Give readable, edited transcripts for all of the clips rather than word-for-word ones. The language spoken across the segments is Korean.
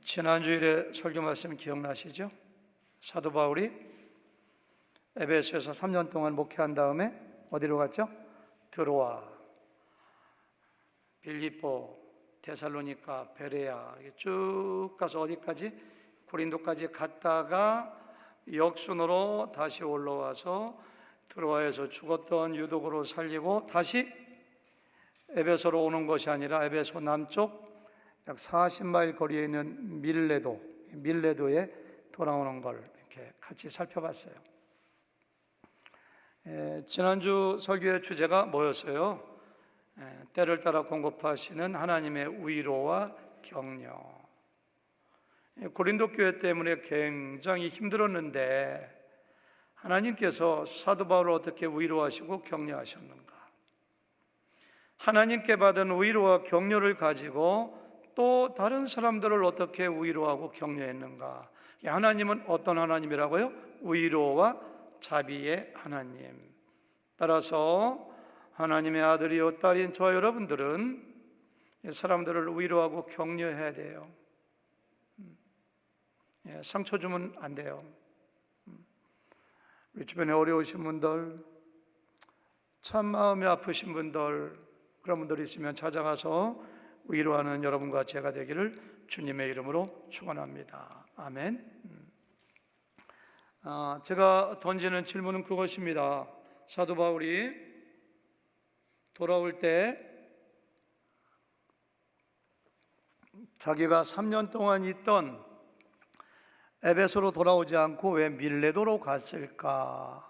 지난주일에 설교 말씀 기억나시죠? 사도 바울이 에베소에서 3년 동안 목회한 다음에 어디로 갔죠? 드로아, 빌립보, 데살로니가, 베레아 쭉 가서 어디까지? 고린도까지 갔다가 역순으로 다시 올라와서 드로아에서 죽었던 유독으로 살리고 다시 에베소로 오는 것이 아니라 에베소 남쪽 약 40마일 거리에 있는 밀레도에 돌아오는 걸 이렇게 같이 살펴봤어요. 지난주 설교의 주제가 뭐였어요? 때를 따라 공급하시는 하나님의 위로와 격려. 고린도 교회 때문에 굉장히 힘들었는데 하나님께서 사도 바울을 어떻게 위로하시고 격려하셨는가? 하나님께 받은 위로와 격려를 가지고 또 다른 사람들을 어떻게 위로하고 격려했는가? 하나님은 어떤 하나님이라고요? 위로와 자비의 하나님. 따라서 하나님의 아들이요 딸인 저와 여러분들은 사람들을 위로하고 격려해야 돼요. 상처 주면 안 돼요. 우리 주변에 어려우신 분들, 참 마음이 아프신 분들, 그런 분들이 있으면 찾아가서 위로하는 여러분과 제가 되기를 주님의 이름으로 축원합니다. 아멘. 제가 던지는 질문은 그것입니다. 사도 바울이 돌아올 때 자기가 3년 동안 있던 에베소로 돌아오지 않고 왜 밀레도로 갔을까?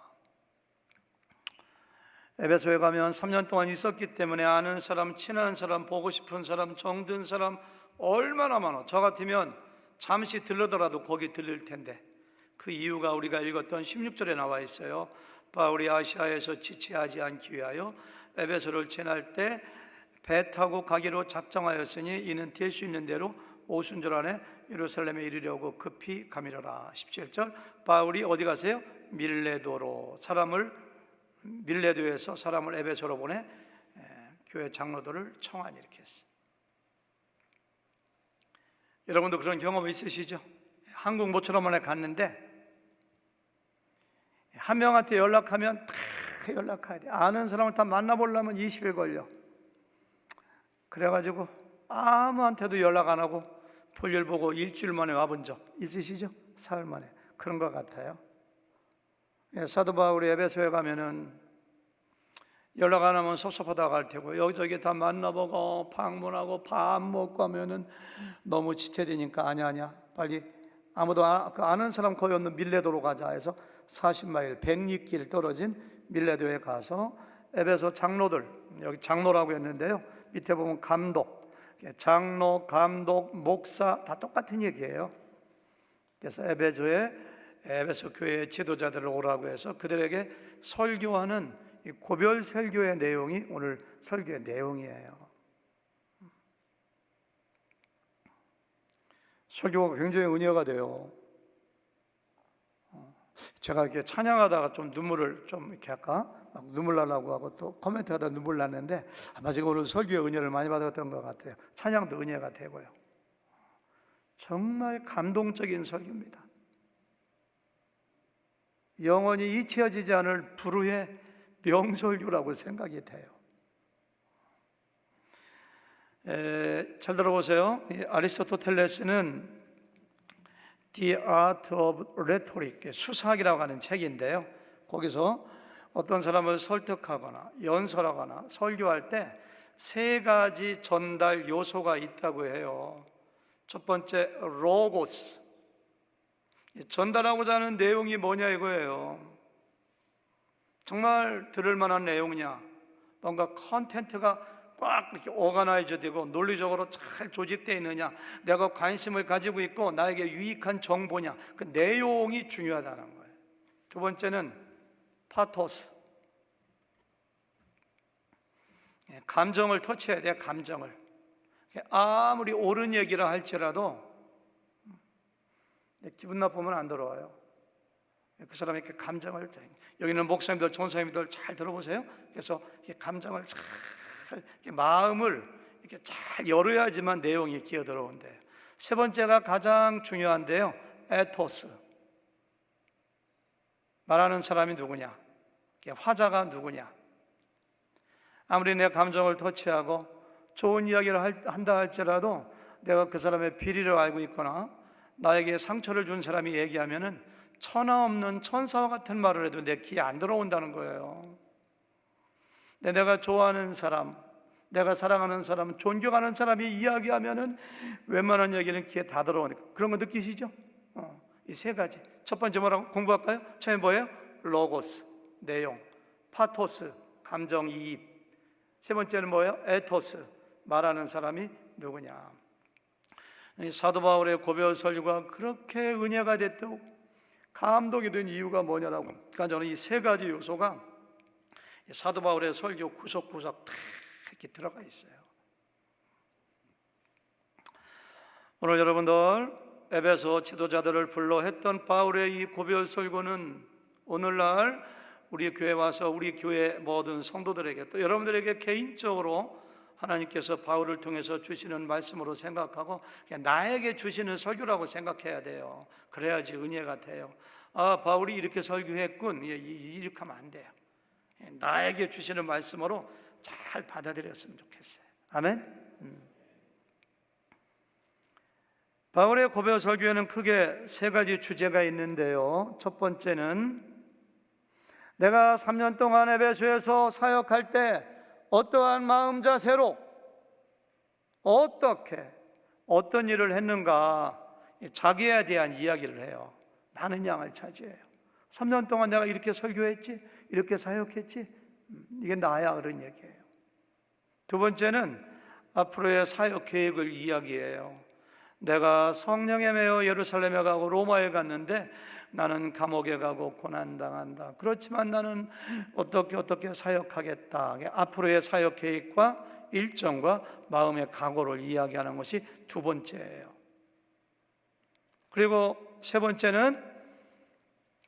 에베소에 가면 3년 동안 있었기 때문에 아는 사람, 친한 사람, 보고 싶은 사람, 정든 사람 얼마나 많아. 저 같으면 잠시 들르더라도 거기 들릴 텐데 그 이유가 우리가 읽었던 16절에 나와 있어요. 바울이 아시아에서 지체하지 않기 위하여 에베소를 지날 때 배 타고 가기로 작정하였으니 이는 될 수 있는 대로 오순절 안에 예루살렘에 이르려고 급히 가미르라. 17절 바울이 어디 가세요? 밀레도에서 사람을 에베소로 보내 교회 장로들을 청하니 이렇게 했어요. 여러분도 그런 경험 있으시죠? 한국 모처럼만에 갔는데 한 명한테 연락하면 다 연락해야 돼. 아는 사람을 다 만나보려면 20일 걸려. 그래가지고 아무한테도 연락 안 하고 볼일 보고 일주일 만에 와본 적 있으시죠? 사흘 만에. 그런 것 같아요. 사도 바울이 에베소에 가면은 연락 안 하면 섭섭하다 갈 테고 여기저기 다 만나보고 방문하고 밥 먹고 하면은 너무 지체되니까 아니야 빨리 아무도 아는 사람 거의 없는 밀레도로 가자 해서 40마일 106길 떨어진 밀레도에 가서 에베소 장로들, 여기 장로라고 했는데요, 밑에 보면 감독, 장로, 감독, 목사 다 똑같은 얘기예요. 그래서 에베소 교회의 지도자들을 오라고 해서 그들에게 설교하는 이 고별 설교의 내용이 오늘 설교의 내용이에요. 설교가 굉장히 은혜가 돼요. 제가 이렇게 찬양하다가 좀 눈물을 좀 이렇게 할까? 막 눈물 나려고 하고 또 코멘트하다 눈물 났는데 아마 제가 오늘 설교의 은혜를 많이 받았던 것 같아요. 찬양도 은혜가 되고요. 정말 감동적인 설교입니다. 영원히 잊혀지지 않을 불후의 명설교라고 생각이 돼요. 잘 들어보세요. 아리스토텔레스는 The Art of Rhetoric, 수사학이라고 하는 책인데요, 거기서 어떤 사람을 설득하거나 연설하거나 설교할 때 세 가지 전달 요소가 있다고 해요. 첫 번째, 로고스, 전달하고자 하는 내용이 뭐냐 이거예요. 정말 들을 만한 내용이냐, 뭔가 컨텐츠가 꽉 이렇게 오가나이즈 되고 논리적으로 잘 조직되어 있느냐, 내가 관심을 가지고 있고 나에게 유익한 정보냐, 그 내용이 중요하다는 거예요. 두 번째는 파토스, 감정을 터치해야 돼요. 감정을. 아무리 옳은 얘기를 할지라도 기분 나쁘면 안 들어와요. 그 사람이 이렇게 감정을, 여기는 목사님들, 전사님들 잘 들어보세요. 그래서 감정을 잘, 마음을 이렇게 잘 열어야지만 내용이 기어 들어온대. 세 번째가 가장 중요한데요. 에토스. 말하는 사람이 누구냐? 화자가 누구냐? 아무리 내 감정을 터치하고 좋은 이야기를 한다 할지라도 내가 그 사람의 비리를 알고 있거나 나에게 상처를 준 사람이 얘기하면은 천하 없는 천사와 같은 말을 해도 내 귀에 안 들어온다는 거예요. 내가 좋아하는 사람, 내가 사랑하는 사람, 존경하는 사람이 이야기하면은 웬만한 얘기는 귀에 다 들어오니까. 그런 거 느끼시죠? 이 세 가지. 첫 번째 뭐라고 공부할까요? 처음에 뭐예요? 로고스, 내용. 파토스, 감정이입. 세 번째는 뭐예요? 에토스, 말하는 사람이 누구냐. 사도 바울의 고별 설교가 그렇게 은혜가 됐다고 감동이 된 이유가 뭐냐라고. 그러니까 저는 이 세 가지 요소가 사도 바울의 설교 구석구석 다 이렇게 들어가 있어요. 오늘 여러분들 에베소 지도자들을 불러 했던 바울의 이 고별 설교는 오늘날 우리 교회 와서 우리 교회 모든 성도들에게 또 여러분들에게 개인적으로 하나님께서 바울을 통해서 주시는 말씀으로 생각하고 그냥 나에게 주시는 설교라고 생각해야 돼요. 그래야지 은혜가 돼요. 아, 바울이 이렇게 설교했군. 이렇게 하면 안 돼요. 나에게 주시는 말씀으로 잘 받아들였으면 좋겠어요. 아멘. 바울의 고별 설교에는 크게 세 가지 주제가 있는데요. 첫 번째는 내가 3년 동안 에베소에서 사역할 때 어떠한 마음 자세로 어떤 일을 했는가, 자기에 대한 이야기를 해요. 많은 양을 차지해요. 3년 동안 내가 이렇게 설교했지, 이렇게 사역했지, 이게 나야, 그런 얘기예요. 두 번째는 앞으로의 사역 계획을 이야기해요. 내가 성령에 매여 예루살렘에 가고 로마에 갔는데 나는 감옥에 가고 고난당한다. 그렇지만 나는 어떻게 사역하겠다. 앞으로의 사역 계획과 일정과 마음의 각오를 이야기하는 것이 두 번째예요. 그리고 세 번째는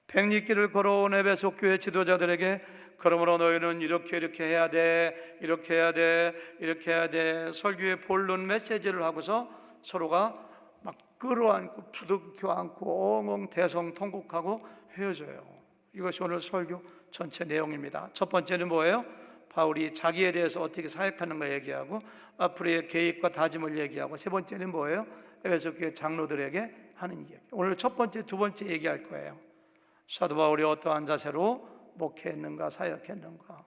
백리길을 걸어온 에베소 교회 지도자들에게 그러므로 너희는 이렇게 해야 돼, 이렇게 해야 돼, 이렇게 해야 돼 설교의 본론 메시지를 하고서 서로가 막 끌어안고 부둥켜 안고 엉엉 대성통곡하고 헤어져요. 이것이 오늘 설교 전체 내용입니다. 첫 번째는 뭐예요? 바울이 자기에 대해서 어떻게 사역하는 거 얘기하고 앞으로의 계획과 다짐을 얘기하고 세 번째는 뭐예요? 에베소 교회 장로들에게 하는 이야기. 오늘 첫 번째, 두 번째 얘기할 거예요. 사도 바울이 어떠한 자세로 목회했는가, 사역했는가,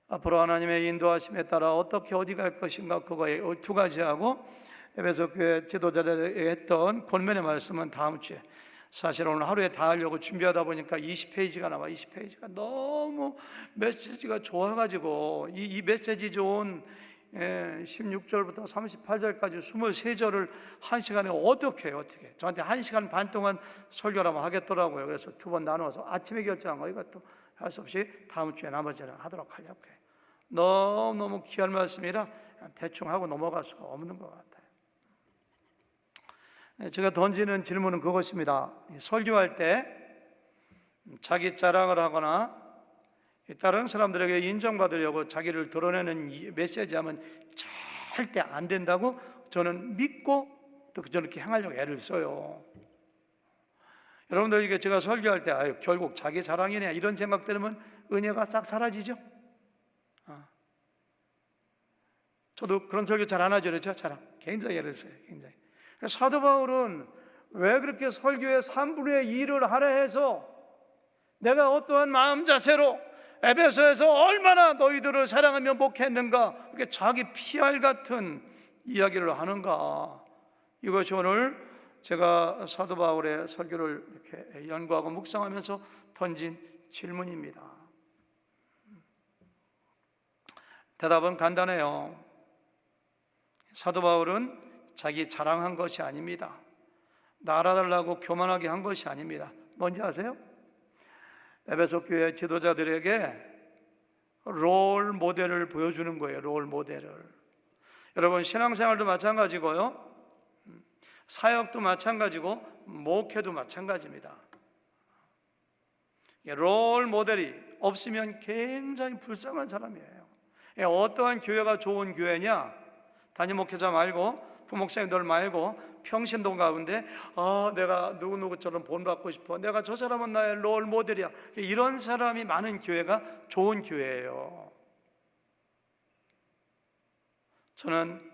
앞으로 하나님의 인도하심에 따라 어떻게 어디 갈 것인가, 그거에 두 가지하고 에베소 교회 지도자들에게 했던 본문의 말씀은 다음 주에. 사실 오늘 하루에 다 하려고 준비하다 보니까 20페이지가 나와. 20페이지가 너무 메시지가 좋아가지고 이 메시지 좋은 16절부터 38절까지 23절을 한 시간에 어떻게 저한테 1시간 반 동안 설교라고 하겠더라고요. 그래서 두 번 나눠서 아침에 결정한 거 이것도 할 수 없이 다음 주에 나머지는 하도록 하려고 해요. 너무 귀한 말씀이라 대충 하고 넘어갈 수가 없는 것 같아요. 제가 던지는 질문은 그것입니다. 설교할 때 자기 자랑을 하거나 다른 사람들에게 인정받으려고 자기를 드러내는 메시지 하면 절대 안 된다고 저는 믿고 또 저렇게 행하려고 애를 써요. 여러분들에게 제가 설교할 때 결국 자기 자랑이네 이런 생각 들으면 은혜가 싹 사라지죠. 저도 그런 설교 잘 안 하죠. 그렇죠? 자랑 굉장히 애를 써요. 굉장히. 사도 바울은 왜 그렇게 설교의 3분의 2를 하라 해서 내가 어떠한 마음 자세로 에베소에서 얼마나 너희들을 사랑하며 목했는가, 이렇게 자기 PR 같은 이야기를 하는가. 이것이 오늘 제가 사도 바울의 설교를 이렇게 연구하고 묵상하면서 던진 질문입니다. 대답은 간단해요. 사도 바울은 자기 자랑한 것이 아닙니다. 나 알아달라고 교만하게 한 것이 아닙니다. 뭔지 아세요? 에베소 교회 지도자들에게 롤 모델을 보여주는 거예요. 롤 모델을. 여러분 신앙생활도 마찬가지고요, 사역도 마찬가지고 목회도 마찬가지입니다. 롤 모델이 없으면 굉장히 불쌍한 사람이에요. 어떠한 교회가 좋은 교회냐? 담임 목회자 말고 부목사님들 말고 평신도 가운데 내가 누구누구처럼 본받고 싶어, 내가 저 사람은 나의 롤 모델이야, 이런 사람이 많은 교회가 좋은 교회예요. 저는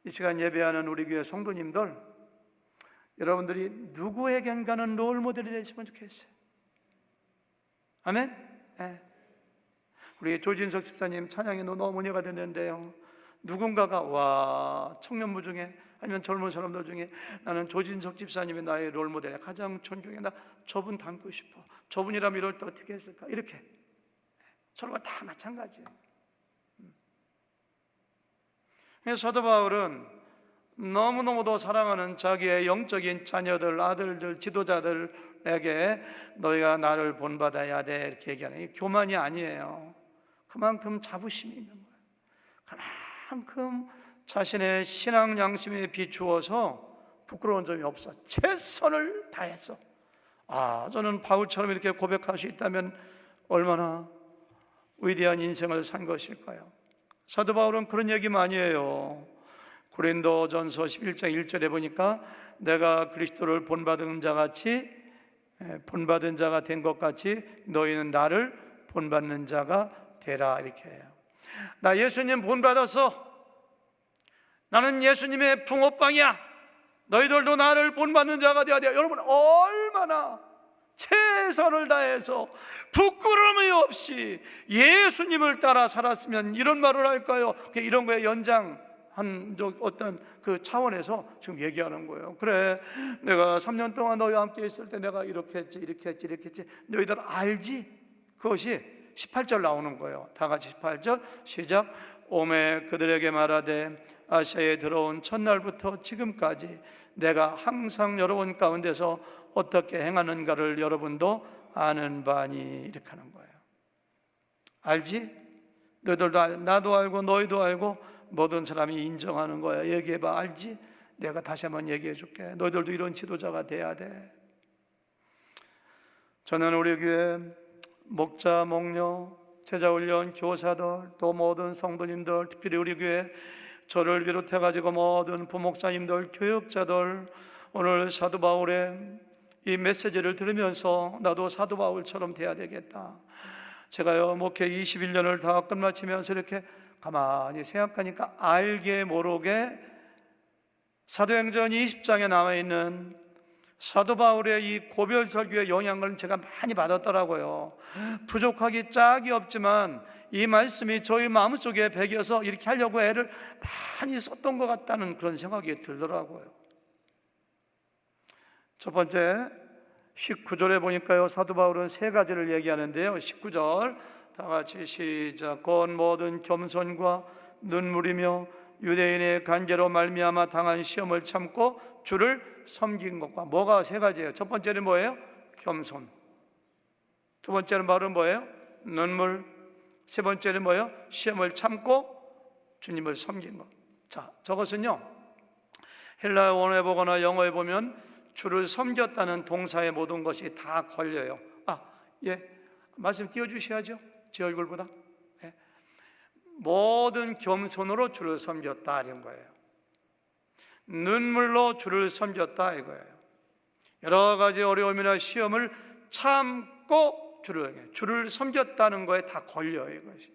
이 시간 예배하는 우리 교회 성도님들, 여러분들이 누구에겐가는 롤 모델이 되시면 좋겠어요. 아멘? 네. 우리 조진석 집사님 찬양이 너무 은혜가 됐는데요, 누군가가 청년부 중에 아니면 젊은 사람들 중에 나는 조진석 집사님이 나의 롤 모델이야, 가장 존경해, 나 저분 닮고 싶어, 저분이라면 이럴 때 어떻게 했을까, 이렇게 서로가 다 마찬가지예요. 사도 바울은 너무너무도 사랑하는 자기의 영적인 자녀들, 아들들, 지도자들에게 너희가 나를 본받아야 돼, 이렇게 얘기하는, 게 교만이 아니에요. 그만큼 자부심이 있는 거예요. 그만큼 자신의 신앙 양심에 비추어서 부끄러운 점이 없어 최선을 다했어. 저는 바울처럼 이렇게 고백할 수 있다면 얼마나 위대한 인생을 산 것일까요? 사도 바울은 그런 얘기 많이 해요. 고린도전서 11장 1절에 보니까 내가 그리스도를 본받은 자가 된 것 같이 너희는 나를 본받는 자가 되라, 이렇게 해요. 나 예수님 본받아서 나는 예수님의 붕어빵이야, 너희들도 나를 본받는 자가 되어야 돼요. 여러분, 얼마나 최선을 다해서 부끄러움이 없이 예수님을 따라 살았으면 이런 말을 할까요? 이런 거에 연장한 어떤 그 차원에서 지금 얘기하는 거예요. 그래, 내가 3년 동안 너희와 함께 있을 때 내가 이렇게 했지, 이렇게 했지, 이렇게 했지, 너희들 알지? 그것이 18절 나오는 거예요. 다 같이 18절 시작. 오매 그들에게 말하되 아시아에 들어온 첫날부터 지금까지 내가 항상 여러분 가운데서 어떻게 행하는가를 여러분도 아는 바니, 이렇게 하는 거예요. 알지? 너희들도 나도 알고 너희도 알고 모든 사람이 인정하는 거야. 얘기해봐. 알지? 내가 다시 한번 얘기해 줄게. 너희들도 이런 지도자가 돼야 돼. 저는 우리 교회 목자, 목녀, 제자훈련, 교사들, 또 모든 성도님들, 특별히 우리 교회 저를 비롯해가지고 모든 부목사님들, 교육자들, 오늘 사도 바울의 이 메시지를 들으면서 나도 사도 바울처럼 돼야 되겠다. 제가요 목회 21년을 다 끝마치면서 이렇게 가만히 생각하니까 알게 모르게 사도행전 20장에 나와있는 사도 바울의 이 고별 설교의 영향을 제가 많이 받았더라고요. 부족하기 짝이 없지만 이 말씀이 저희 마음속에 배겨서 이렇게 하려고 애를 많이 썼던 것 같다는 그런 생각이 들더라고요. 첫 번째 19절에 보니까요, 사도 바울은 세 가지를 얘기하는데요. 19절 다 같이 시작. 곧 모든 겸손과 눈물이며 유대인의 간계로 말미암아 당한 시험을 참고 주를 섬긴 것과, 뭐가 세 가지예요? 첫 번째는 뭐예요? 겸손. 두 번째는 바로 뭐예요? 눈물. 세 번째는 뭐예요? 시험을 참고 주님을 섬긴 것. 자, 저것은요 헬라 원어에 보거나 영어에 보면 주를 섬겼다는 동사의 모든 것이 다 걸려요. 말씀 띄워주셔야죠. 제 얼굴보다. 모든 겸손으로 주를 섬겼다, 이런 거예요. 눈물로 주를 섬겼다, 이거예요. 여러 가지 어려움이나 시험을 참고 주를 섬겼다는 거에 다 걸려요, 이것이.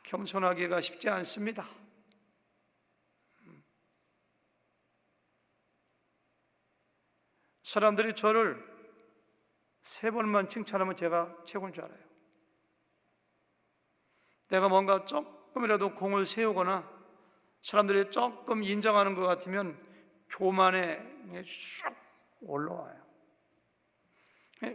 겸손하기가 쉽지 않습니다. 사람들이 저를 3번만 칭찬하면 제가 최고인 줄 알아요. 내가 뭔가 조금이라도 공을 세우거나 사람들이 조금 인정하는 것 같으면 교만에 쑥 올라와요.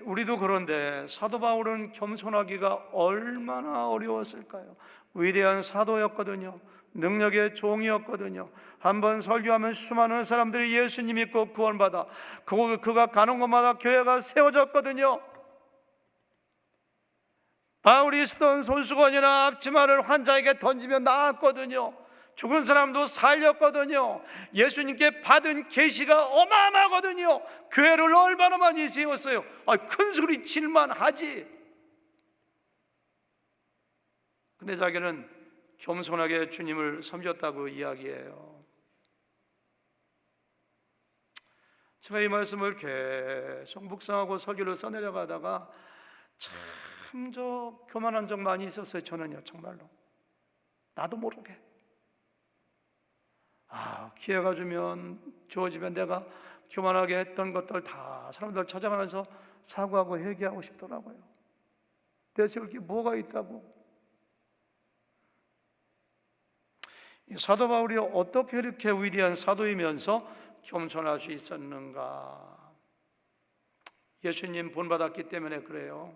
우리도 그런데 사도 바울은 겸손하기가 얼마나 어려웠을까요? 위대한 사도였거든요. 능력의 종이었거든요. 한번 설교하면 수많은 사람들이 예수님 믿고 구원받아 그가 가는 곳마다 교회가 세워졌거든요. 바울이 쓰던 손수건이나 앞치마를 환자에게 던지면 나았거든요. 죽은 사람도 살렸거든요. 예수님께 받은 계시가 어마어마하거든요. 교회를 얼마나 많이 세웠어요. 큰 소리 칠만 하지. 근데 자기는 겸손하게 주님을 섬겼다고 이야기해요. 제가 이 말씀을 계속 묵상하고 설교를 써내려가다가 참 저 교만한 적 많이 있었어요. 저는요, 정말로 나도 모르게 기회가 주어지면 내가 교만하게 했던 것들 다 사람들 찾아가면서 사과하고 회개하고 싶더라고요. 내세울 게 뭐가 있다고. 사도 바울이 어떻게 이렇게 위대한 사도이면서 겸손할 수 있었는가? 예수님 본받았기 때문에 그래요.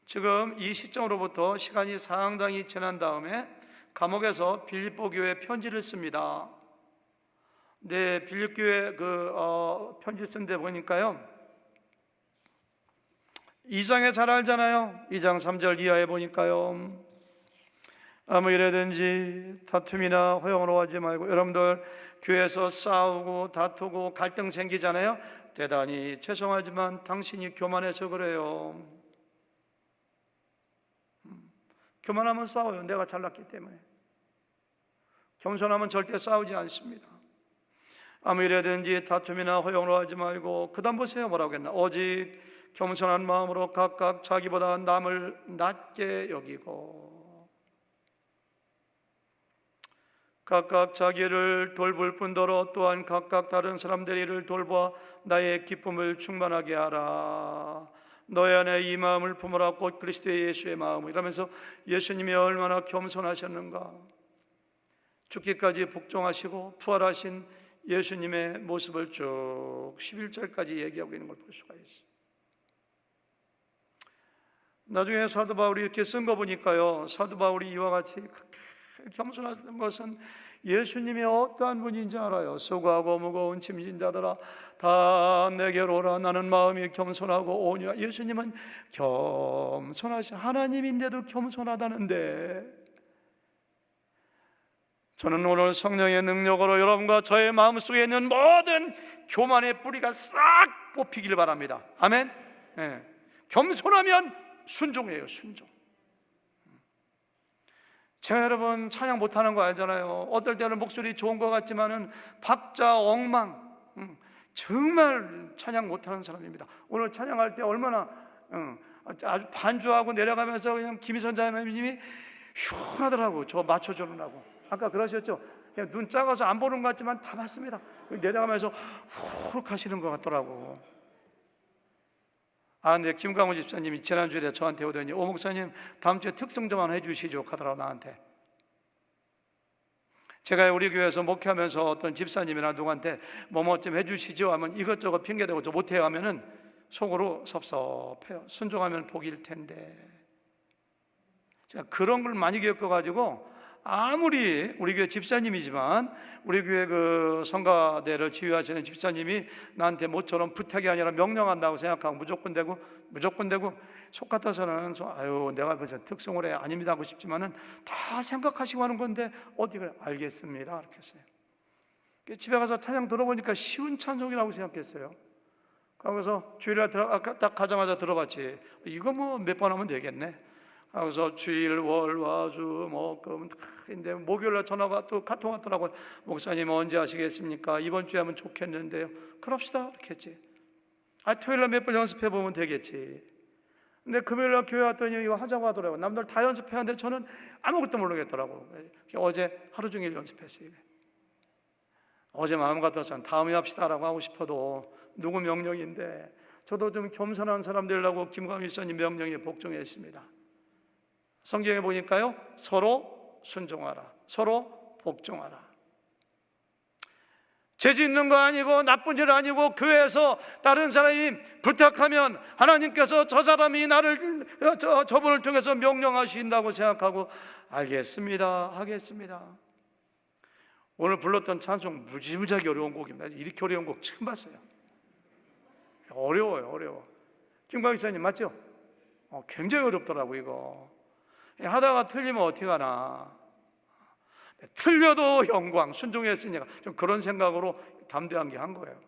지금 이 시점으로부터 시간이 상당히 지난 다음에 감옥에서 빌립보 교회에 편지를 씁니다. 네, 빌립 교회 편지 쓴 데 보니까요, 2장에 잘 알잖아요. 2장 3절 이하에 보니까요, 아무 일에든지 다툼이나 허용으로 하지 말고, 여러분들 교회에서 싸우고 다투고 갈등 생기잖아요. 대단히 죄송하지만 당신이 교만해서 그래요. 교만하면 싸워요. 내가 잘났기 때문에. 겸손하면 절대 싸우지 않습니다. 아무 일에든지 다툼이나 허용으로 하지 말고, 그 다음 보세요. 뭐라고 했나? 오직 겸손한 마음으로 각각 자기보다 남을 낮게 여기고, 각각 자기를 돌볼 뿐더러 또한 각각 다른 사람들의 일을 돌보아 나의 기쁨을 충만하게 하라. 너희 안에 이 마음을 품으라. 곧 그리스도의 예수의 마음을. 이러면서 예수님이 얼마나 겸손하셨는가. 죽기까지 복종하시고 부활하신 예수님의 모습을 쭉 11절까지 얘기하고 있는 걸 볼 수가 있어요. 나중에 사도 바울이 이렇게 쓴 거 보니까요, 사도 바울이 이와 같이 겸손하던 것은 예수님이 어떠한 분인지 알아요. 수고하고 무거운 짐진 자들아 다 내게로 오라. 나는 마음이 겸손하고 온유하. 예수님은 겸손하신 하나님인데도 겸손하다는데, 저는 오늘 성령의 능력으로 여러분과 저의 마음속에 있는 모든 교만의 뿌리가 싹 뽑히길 바랍니다. 아멘. 네. 겸손하면 순종이에요. 순종. 제가 여러분 찬양 못하는 거 알잖아요. 어떨 때는 목소리 좋은 것 같지만은 박자 엉망, 정말 찬양 못하는 사람입니다. 오늘 찬양할 때 얼마나 아주 반주하고 내려가면서 그냥 김희선 자매님이 흉 하더라고. 저 맞춰주느라고. 아까 그러셨죠? 그냥 눈 작아서 안 보는 것 같지만 다 봤습니다. 내려가면서 훅 하시는 것 같더라고. 근데 김광호 집사님이 지난주에 저한테 오더니, 오 목사님 다음 주에 특성 좀 하나 해주시죠 하더라고 나한테. 제가 우리 교회에서 목회하면서 어떤 집사님이나 누구한테 뭐뭐 좀 해주시죠 하면 이것저것 핑계대고 저 못해요 하면은 속으로 섭섭해요. 순종하면 복일 텐데. 제가 그런 걸 많이 겪어가지고, 아무리 우리 교회 집사님이지만 우리 교회 그 성가대를 지휘하시는 집사님이 나한테 모처럼 부탁이 아니라 명령한다고 생각하고 무조건 되고 속 같아서는 아유 내가 그래서 특성을 해 아닙니다 하고 싶지만은 다 생각하시고 하는 건데 어디 그래 알겠습니다 이렇게 했어요. 집에 가서 찬양 들어보니까 쉬운 찬송이라고 생각했어요. 그래서 주일날 딱 가자마자 들어봤지. 이거 뭐 몇 번 하면 되겠네. 그래서 주일, 월, 화, 수, 목, 금, 근데 목요일날 전화가 또 카톡 왔더라고요. 목사님 언제 하시겠습니까? 이번 주에 하면 좋겠는데요. 그럽시다 이렇게 했지. 토요일날 몇 번 연습해 보면 되겠지. 근데 금요일날 교회 왔더니 이거 하자고 하더라고요. 남들 다 연습해하는데 저는 아무것도 모르겠더라고요. 어제 하루 종일 연습했어요. 어제 마음 같아서는 다음에 합시다라고 하고 싶어도 누구 명령인데, 저도 좀 겸손한 사람 되려고 김광일 선님 명령에 복종했습니다. 성경에 보니까요, 서로 순종하라, 서로 복종하라. 죄 짓는 거 아니고 나쁜 일 아니고, 교회에서 다른 사람이 부탁하면 하나님께서 저 사람이 나를 저분을 통해서 명령하신다고 생각하고 알겠습니다 하겠습니다. 오늘 불렀던 찬송 무지무지하게 어려운 곡입니다. 이렇게 어려운 곡 처음 봤어요. 어려워요. 김광희 선생님 맞죠? 굉장히 어렵더라고 이거. 하다가 틀리면 어떻게 하나. 틀려도 영광, 순종했으니까 좀 그런 생각으로 담대한 게 한 거예요.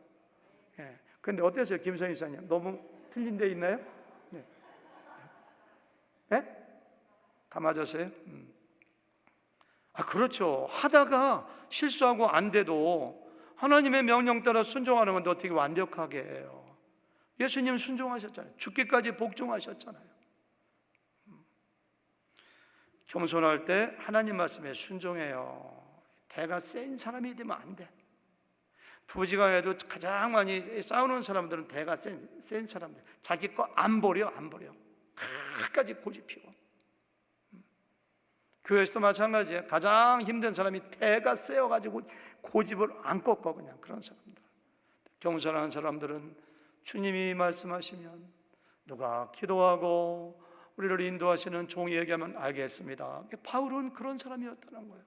근데 어땠어요 김선희 사님? 너무 틀린 데 있나요? 다 맞았어요? 그렇죠. 하다가 실수하고 안 돼도 하나님의 명령 따라 순종하는 건데 어떻게 완벽하게 해요? 예수님 순종하셨잖아요. 죽기까지 복종하셨잖아요. 겸손할 때 하나님 말씀에 순종해요. 대가 센 사람이 되면 안 돼. 부지간에도 가장 많이 싸우는 사람들은 대가 센 사람들, 자기 거 안 버려. 끝까지 고집피고. 교회에서도 마찬가지예요. 가장 힘든 사람이 대가 세어가지고 고집을 안 꺾어. 그냥 그런 사람들. 겸손한 사람들은 주님이 말씀하시면 누가 기도하고 우리를 인도하시는 종이 얘기하면 알겠습니다. 바울은 그런 사람이었다는 거예요.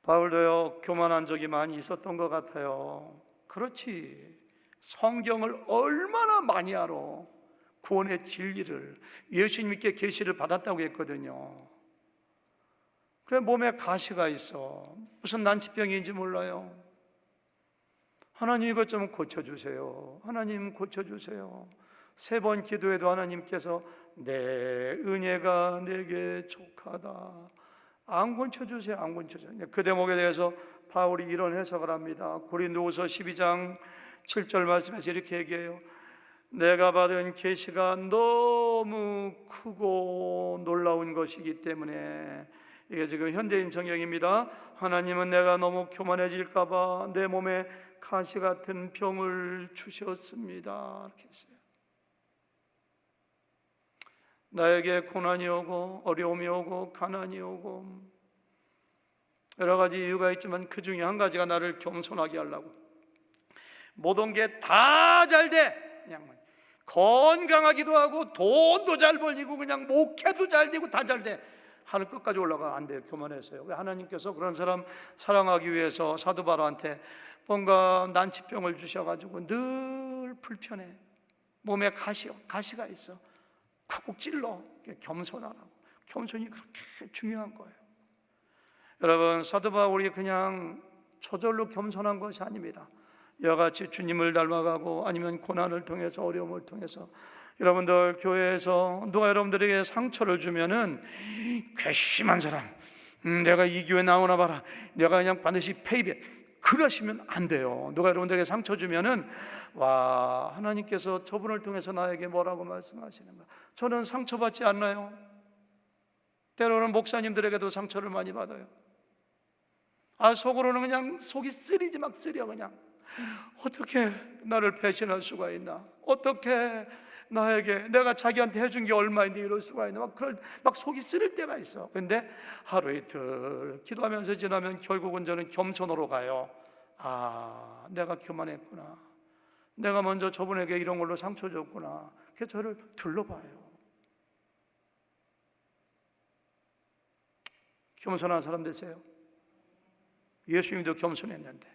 바울도요, 교만한 적이 많이 있었던 것 같아요. 그렇지, 성경을 얼마나 많이 알아. 구원의 진리를, 예수님께 계시를 받았다고 했거든요. 그래, 몸에 가시가 있어. 무슨 난치병인지 몰라요. 하나님 이것 좀 고쳐주세요. 하나님 고쳐주세요. 3번 기도해도 하나님께서 내 은혜가 내게 족하다. 안 고쳐주세요. 안 고쳐주세요. 그 대목에 대해서 바울이 이런 해석을 합니다. 고린도후서 12장 7절 말씀에서 이렇게 얘기해요. 내가 받은 계시가 너무 크고 놀라운 것이기 때문에, 이게 지금 현대인 성경입니다. 하나님은 내가 너무 교만해질까 봐 내 몸에 가시 같은 병을 주셨습니다. 이렇게 했어요. 나에게 고난이 오고 어려움이 오고 가난이 오고 여러 가지 이유가 있지만 그 중에 한 가지가 나를 겸손하게 하려고, 모든 게 다 잘 돼, 그냥 건강하기도 하고 돈도 잘 벌리고 그냥 목회도 잘 되고 다 잘 돼, 하늘 끝까지 올라가 안 돼요. 교만해서요. 하나님께서 그런 사람 사랑하기 위해서 사도 바울한테 뭔가 난치병을 주셔가지고 늘 불편해. 몸에 가시가 있어. 쿡쿡 찔러. 겸손하라고. 겸손이 그렇게 중요한 거예요. 여러분, 사도 바울이 그냥 저절로 겸손한 것이 아닙니다. 이와 같이 주님을 닮아가고 아니면 고난을 통해서, 어려움을 통해서, 여러분들 교회에서 누가 여러분들에게 상처를 주면은 괘씸한 사람, 내가 이 교회 나오나 봐라, 내가 그냥 반드시 페이백, 그러시면 안 돼요. 누가 여러분들에게 상처 주면은 와, 하나님께서 저분을 통해서 나에게 뭐라고 말씀하시는가. 저는 상처받지 않나요? 때로는 목사님들에게도 상처를 많이 받아요. 속으로는 그냥 속이 쓰리지 막 쓰려. 그냥 어떻게 나를 배신할 수가 있나, 어떻게 나에게, 내가 자기한테 해준 게 얼마인데 이럴 수가 있나, 막 속이 쓰릴 때가 있어. 근데 하루 이틀 기도하면서 지나면 결국은 저는 겸손으로 가요. 내가 교만했구나, 내가 먼저 저분에게 이런 걸로 상처 줬구나. 그래서 저를 둘러봐요. 겸손한 사람 되세요. 예수님도 겸손했는데,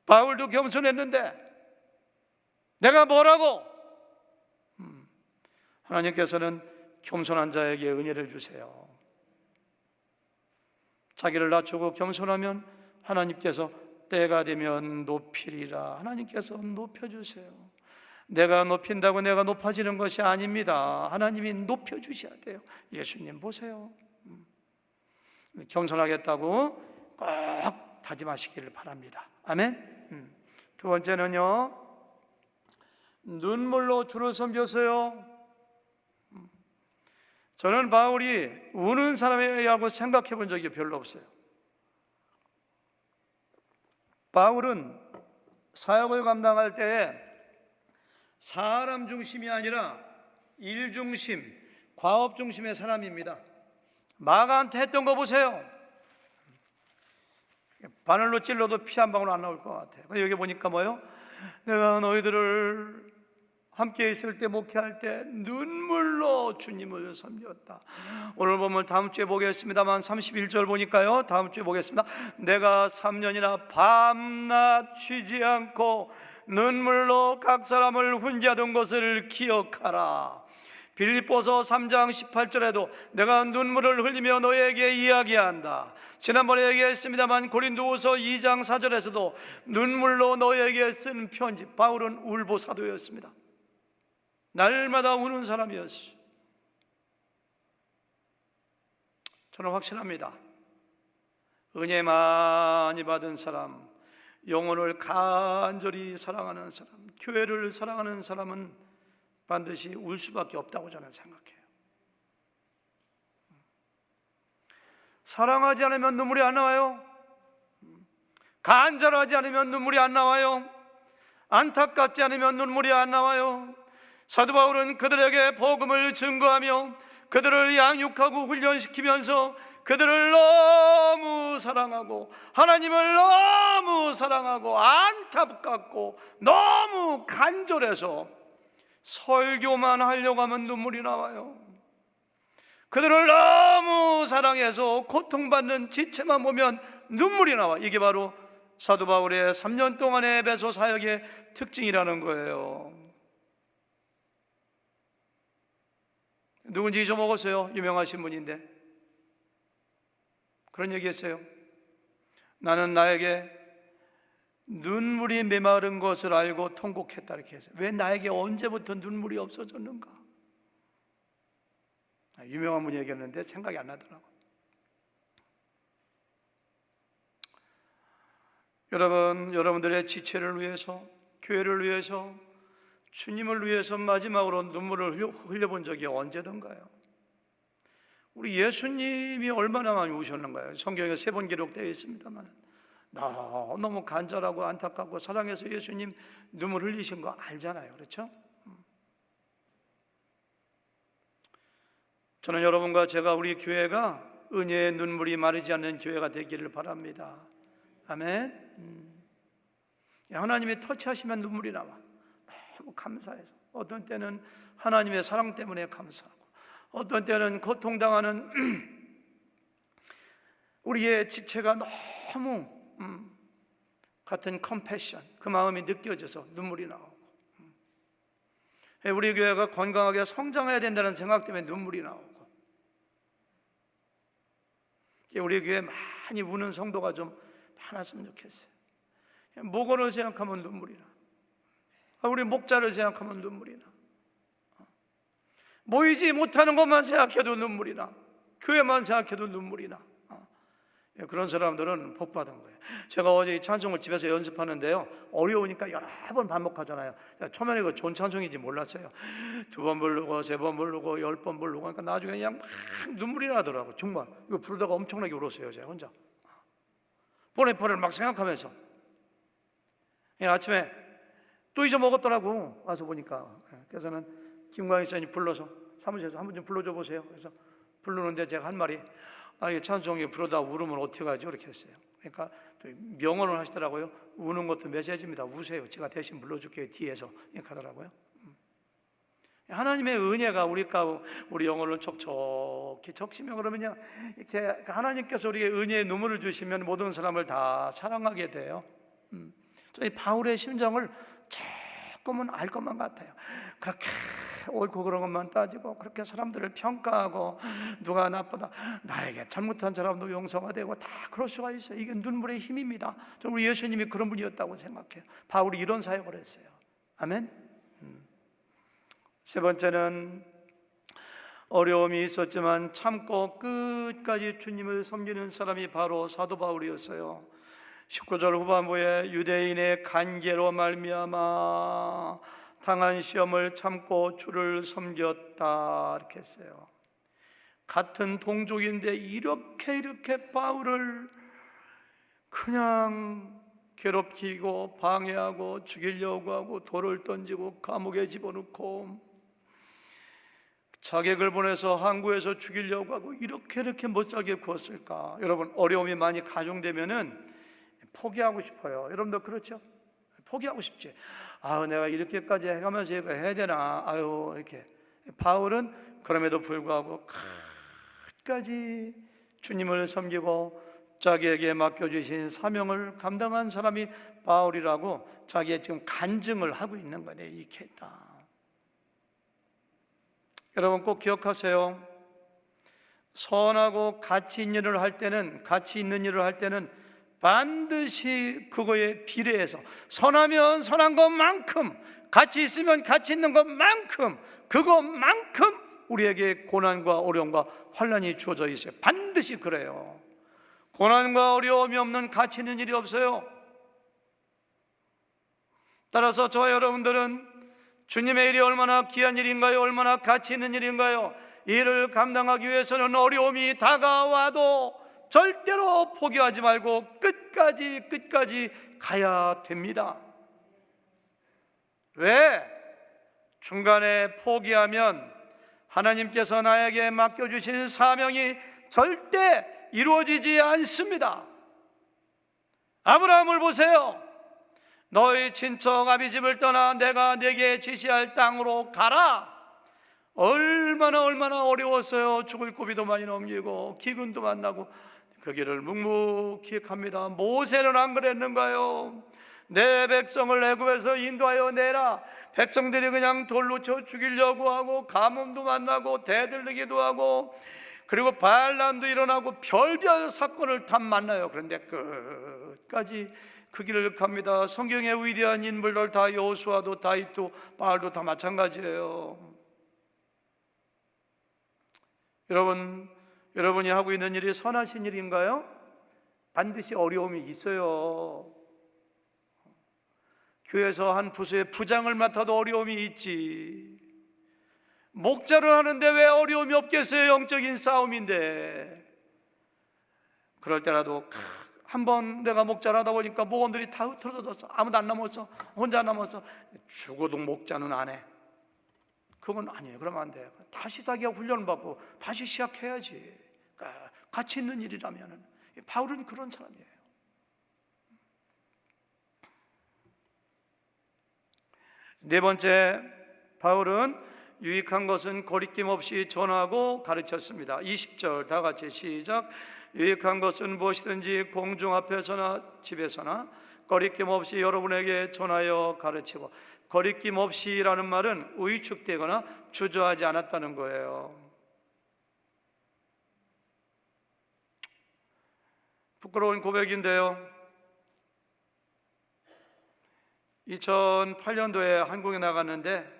바울도 겸손했는데 내가 뭐라고? 하나님께서는 겸손한 자에게 은혜를 주세요. 자기를 낮추고 겸손하면 하나님께서 때가 되면 높이리라. 하나님께서 높여주세요. 내가 높인다고 내가 높아지는 것이 아닙니다. 하나님이 높여주셔야 돼요. 예수님 보세요. 겸손하겠다고 꼭 다짐하시기를 바랍니다. 아멘. 두 번째는요, 눈물로 주를 섬겼어요. 저는 바울이 우는 사람이라고 생각해 본 적이 별로 없어요. 바울은 사역을 감당할 때에 사람 중심이 아니라 일 중심, 과업 중심의 사람입니다. 마가한테 했던 거 보세요. 바늘로 찔러도 피 한 방울 안 나올 것 같아요. 여기 보니까 뭐예요? 내가 너희들을 함께 있을 때, 목회할 때 눈물로 주님을 섬겼다. 오늘 보면 다음 주에 보겠습니다만 31절 보니까요, 다음 주에 보겠습니다. 내가 3년이나 밤낮 쉬지 않고 눈물로 각 사람을 훈계하던 것을 기억하라. 빌립보서 3장 18절에도 내가 눈물을 흘리며 너에게 이야기한다. 지난번에 얘기했습니다만 고린도후서 2장 4절에서도 눈물로 너에게 쓴 편지. 바울은 울보 사도였습니다. 날마다 우는 사람이었어요. 저는 확신합니다. 은혜 많이 받은 사람, 영혼을 간절히 사랑하는 사람, 교회를 사랑하는 사람은 반드시 울 수밖에 없다고 저는 생각해요. 사랑하지 않으면 눈물이 안 나와요. 간절하지 않으면 눈물이 안 나와요. 안타깝지 않으면 눈물이 안 나와요. 사도 바울은 그들에게 복음을 증거하며 그들을 양육하고 훈련시키면서 그들을 너무 사랑하고 하나님을 너무 사랑하고 안타깝고 너무 간절해서 설교만 하려고 하면 눈물이 나와요. 그들을 너무 사랑해서 고통받는 지체만 보면 눈물이 나와. 이게 바로 사도 바울의 3년 동안의 에베소 사역의 특징이라는 거예요. 누군지 잊어먹었어요. 유명하신 분인데 그런 얘기 했어요. 나는 나에게 눈물이 메마른 것을 알고 통곡했다, 이렇게 했어요. 왜 나에게 언제부터 눈물이 없어졌는가? 유명한 분이 얘기했는데 생각이 안 나더라고요. 여러분, 여러분들의 지체를 위해서, 교회를 위해서, 주님을 위해서 마지막으로 눈물을 흘려본 적이 언제던가요? 우리 예수님이 얼마나 많이 우셨는가요? 성경에 3번 기록되어 있습니다만 너무 간절하고 안타깝고 사랑해서 예수님 눈물 흘리신 거 알잖아요. 그렇죠? 저는 여러분과 제가 우리 교회가 은혜의 눈물이 마르지 않는 교회가 되기를 바랍니다. 아멘. 하나님이 터치하시면 눈물이 나와. 너무 감사해서. 어떤 때는 하나님의 사랑 때문에 감사하고, 어떤 때는 고통당하는 우리의 지체가 너무 같은 컴패션, 그 마음이 느껴져서 눈물이 나오고, 우리 교회가 건강하게 성장해야 된다는 생각 때문에 눈물이 나오고, 우리 교회 많이 우는 성도가 좀 많았으면 좋겠어요. 목원을 생각하면 눈물이 나. 우리 목자를 생각하면 눈물이 나. 모이지 못하는 것만 생각해도 눈물이 나. 교회만 생각해도 눈물이 나. 그런 사람들은 복 받은 거예요. 제가 어제 이 찬송을 집에서 연습하는데요, 어려우니까 여러 번 반복하잖아요. 처음에는 이거 좋은 찬송인지 몰랐어요. 2번 부르고 3번 부르고 10번 부르고, 그러니까 나중에 그냥 막 눈물이 나더라고. 정말 이거 부르다가 엄청나게 울었어요, 제가 혼자. 보네포를 막 생각하면서. 아침에 또 잊어먹었더라고, 와서 보니까. 그래서는 김광희 선생님 불러서 사무실에서 한 번 좀 불러줘 보세요. 그래서 부르는데 제가 한 말이, 이 찬송이 부르다 울으면 어떻게 하죠? 이렇게 했어요. 그러니까 또 명언을 하시더라고요. 우는 것도 메시지입니다. 우세요. 제가 대신 불러줄게요. 뒤에서. 이렇게 하더라고요. 하나님의 은혜가 우리 영혼을 촉촉히 적시면, 그러면요, 이렇게 하나님께서 우리에게 은혜의 눈물을 주시면 모든 사람을 다 사랑하게 돼요. 저희 바울의 심정을 조금은 알 것만 같아요. 그렇게 옳고 그런 것만 따지고, 그렇게 사람들을 평가하고, 누가 나쁘다, 나에게 잘못한 사람도 용서가 되고, 다 그럴 수가 있어요. 이게 눈물의 힘입니다. 저는 우리 예수님이 그런 분이었다고 생각해요. 바울이 이런 사역을 했어요. 아멘. 세 번째는 어려움이 있었지만 참고 끝까지 주님을 섬기는 사람이 바로 사도 바울이었어요. 19절 후반부에 유대인의 간계로 말미암아 당한 시험을 참고 주를 섬겼다, 이렇게 했어요. 같은 동족인데 이렇게 바울을 그냥 괴롭히고 방해하고 죽이려고 하고 돌을 던지고 감옥에 집어넣고 자객을 보내서 항구에서 죽이려고 하고 이렇게 못 살게 구웠을까? 여러분, 어려움이 많이 가중되면은 포기하고 싶어요. 여러분도 그렇죠? 포기하고 싶지. 내가 이렇게까지 해가면서 이거 해야 되나? 이렇게. 바울은 그럼에도 불구하고 끝까지 주님을 섬기고 자기에게 맡겨주신 사명을 감당한 사람이 바울이라고 자기의 지금 간증을 하고 있는 거네. 이렇게 했다. 여러분 꼭 기억하세요. 선하고 가치 있는 일을 할 때는 반드시 그거에 비례해서, 선하면 선한 것만큼, 가치 있으면 가치 있는 것만큼, 그것만큼 우리에게 고난과 어려움과 환난이 주어져 있어요. 반드시 그래요. 고난과 어려움이 없는 가치 있는 일이 없어요. 따라서 저와 여러분들은 주님의 일이 얼마나 귀한 일인가요? 얼마나 가치 있는 일인가요? 이 일을 감당하기 위해서는 어려움이 다가와도 절대로 포기하지 말고 끝까지 가야 됩니다. 왜? 중간에 포기하면 하나님께서 나에게 맡겨주신 사명이 절대 이루어지지 않습니다. 아브라함을 보세요. 너희 친척 아비집을 떠나 내가 네게 지시할 땅으로 가라. 얼마나 어려웠어요. 죽을 고비도 많이 넘기고 기근도 만나고 그 길을 묵묵히 갑니다. 모세는 안 그랬는가요? 내 백성을 애굽에서 인도하여 내라. 백성들이 그냥 돌로 쳐 죽이려고 하고 가뭄도 만나고 대들리기도 하고 그리고 반란도 일어나고 별별 사건을 다 만나요. 그런데 끝까지 그 길을 갑니다. 성경의 위대한 인물들 다 여호수아도 다윗도 바알도 다 마찬가지예요. 여러분이 하고 있는 일이 선하신 일인가요? 반드시 어려움이 있어요. 교회에서 한 부서의 부장을 맡아도 어려움이 있지. 목자를 하는데 왜 어려움이 없겠어요? 영적인 싸움인데. 그럴 때라도 한번 내가 목자를 하다 보니까 목원들이 다 흩어졌어. 아무도 안 남았어. 혼자 남았어. 죽어도 목자는 안 해. 그건 아니에요. 그러면 안 돼. 다시 자기가 훈련을 받고 다시 시작해야지. 그러니까 가치 있는 일이라면은. 바울은 그런 사람이에요. 네 번째, 바울은 유익한 것은 거리낌 없이 전하고 가르쳤습니다. 20절 다 같이 시작. 유익한 것은 무엇이든지 공중 앞에서나 집에서나 거리낌 없이 여러분에게 전하여 가르치고, 거리낌 없이라는 말은 위축되거나 주저하지 않았다는 거예요. 부끄러운 고백인데요, 2008년도에 한국에 나갔는데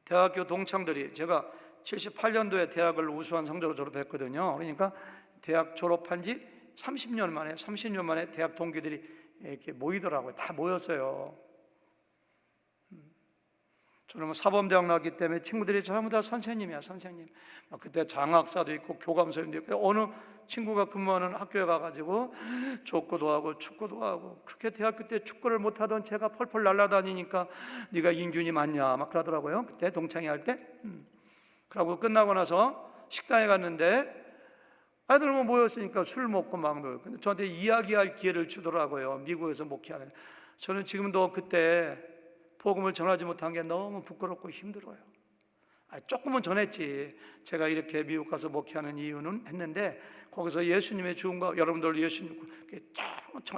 대학교 동창들이, 제가 78년도에 대학을 우수한 성적으로 졸업했거든요. 그러니까 대학 졸업한 지 30년 만에 대학 동기들이 이렇게 모이더라고요. 다 모였어요. 저는 사범대학 나왔기 때문에 친구들이 전부 다 선생님이야, 선생님. 그때 장학사도 있고 교감선생님도 있고, 어느 친구가 근무하는 학교에 가가지고 족구도 하고 축구도 하고, 그렇게 대학교 때 축구를 못하던 제가 펄펄 날아다니니까 네가 인균이 맞냐 막 그러더라고요. 그때 동창회 할 때. 그러고 끝나고 나서 식당에 갔는데 아이들 모였으니까 술 먹고 막 놀고, 근데 저한테 이야기할 기회를 주더라고요. 미국에서 목회하는. 저는 지금도 그때 복음을 전하지 못한 게 너무 부끄럽고 힘들어요. 조금은 전했지. 제가 이렇게 미국 가서 목회하는 이유는 했는데, 거기서 예수님의 죽음과 여러분들 예수님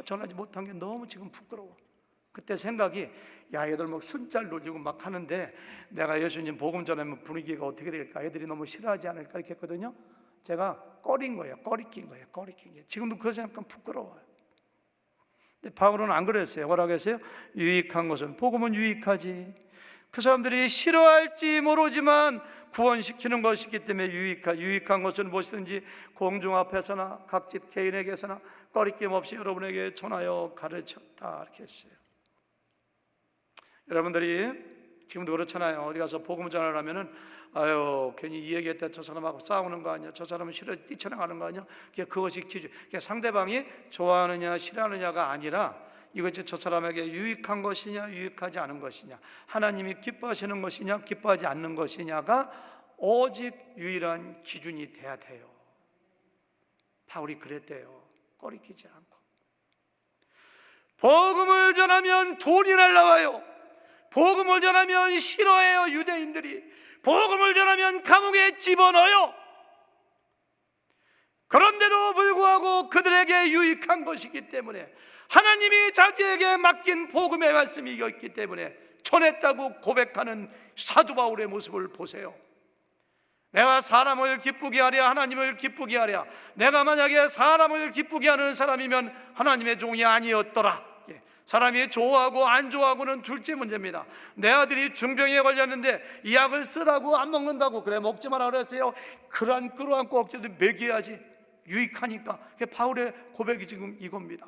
전하지 못한 게 너무 지금 부끄러워. 그때 생각이, 야, 애들 막 순짤 놀리고 막 하는데 내가 예수님 복음 전하면 분위기가 어떻게 될까, 애들이 너무 싫어하지 않을까 이렇게 했거든요. 제가 꺼린 거예요. 꺼리낀 거예요. 지금도 그 생각은 부끄러워요. 근데 바울은 안 그랬어요. 뭐라고 했어요? 유익한 것은, 복음은 유익하지. 그 사람들이 싫어할지 모르지만 구원시키는 것이기 때문에 유익한 것은 무엇이든지 공중 앞에서나 각 집 개인에게서나 꺼리낌 없이 여러분에게 전하여 가르쳤다, 이렇게 했어요. 여러분들이 지금도 그렇잖아요. 어디 가서 복음 전하려면은 아유, 괜히 이 얘기했다 저 사람하고 싸우는 거 아니야, 저 사람은 싫어 뛰쳐나가는 거 아니야. 그것이 기준. 상대방이 좋아하느냐 싫어하느냐가 아니라, 이것이 저 사람에게 유익한 것이냐 유익하지 않은 것이냐, 하나님이 기뻐하시는 것이냐 기뻐하지 않는 것이냐가 오직 유일한 기준이 돼야 돼요. 바울이 그랬대요. 꺼리키지 않고. 복음을 전하면 돈이 날라와요. 복음을 전하면 싫어해요, 유대인들이. 복음을 전하면 감옥에 집어넣어요. 그런데도 불구하고 그들에게 유익한 것이기 때문에, 하나님이 자기에게 맡긴 복음의 말씀이 있기 때문에 전했다고 고백하는 사도 바울의 모습을 보세요. 내가 사람을 기쁘게 하랴 하나님을 기쁘게 하랴. 내가 만약에 사람을 기쁘게 하는 사람이면 하나님의 종이 아니었더라. 사람이 좋아하고 안 좋아하고는 둘째 문제입니다. 내 아들이 중병에 걸렸는데 이 약을 쓰라고 안 먹는다고, 그래 먹지 마라 그랬어요. 끌어안고 억지로 먹여야지, 유익하니까. 그게 바울의 고백이 지금 이겁니다.